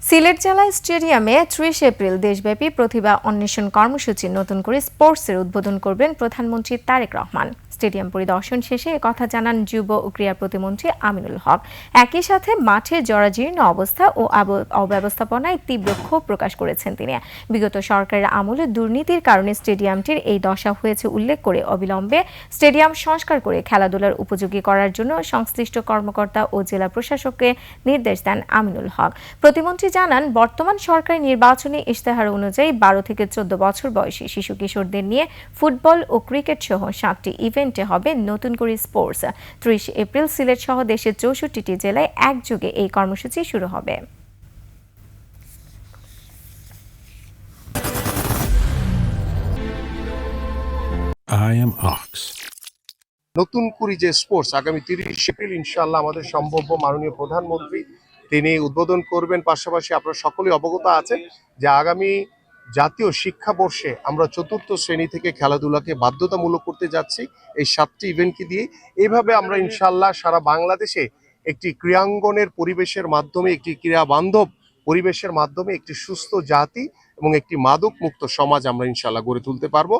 সিলেট জেলা স্টেডিয়ামে ৩০ এপ্রিল দেশব্যাপী প্রতিভা অন্বেষণ কর্মসূচি নতুন করে স্পোর্টসের উদ্বোধন করবেন প্রধানমন্ত্রী তারেক রহমান। স্টেডিয়াম পরিদর্শন শেষে একথা জানান যুব ও ক্রীড়া প্রতিমন্ত্রী আমিনুল হক। একই সাথে মাঠে জরাজীর্ণ অবস্থা ও অব্যবস্থাপনায় তীব্র ক্ষোভ প্রকাশ করেছেন তিনি। বিগত সরকারের আমলে দুর্নীতির কারণে স্টেডিয়ামটির এই দশা হয়েছে উল্লেখ করে অবিলম্বে স্টেডিয়াম সংস্কার করে খেলাধুলার উপযোগী করার জন্য সংশ্লিষ্ট কর্মকর্তা ও জেলা প্রশাসককে নির্দেশ দেন আমিনুল হক। প্রতিমন্ত্রী জানান, বর্তমান সরকারি নির্বাচনী ইশতেহার অনুযায়ী ১২ থেকে ১৪ বছর বয়সী শিশু কিশোরদের নিয়ে ফুটবল ও ক্রিকেট সহ ৭টি ইভেন্টে হবে নতুন করে স্পোর্টস। ৩০ এপ্রিল সিলেট সহ দেশের ৬৪টি জেলায় একযোগে এই কর্মসূচি শুরু হবে। I am Ox. নতুন করে যে স্পোর্টস আগামী ৩০ এপ্রিল ইনশাআল্লাহ আমাদের সম্ভাব্য মাননীয় প্রধানমন্ত্রী তিনি উদ্বোধন করবেন। পাশাপাশি আপনারা সকলেই অবগত আছেন যে আগামী জাতীয় শিক্ষাবর্ষে আমরা ৪র্থ শ্রেণী থেকে খেলাধুলাকে বাধ্যতামূলক করতে যাচ্ছি এই ৭টি ইভেন্টকে দিয়ে। এইভাবে আমরা ইনশাআল্লাহ সারা বাংলাদেশে একটি ক্রীড়াঙ্গনের পরিবেশের মাধ্যমে, একটি ক্রীড়া বান্ধব পরিবেশের মাধ্যমে একটি সুস্থ জাতি এবং একটি মাদক মুক্ত সমাজ আমরা ইনশাআল্লাহ গড়ে তুলতে পারবো।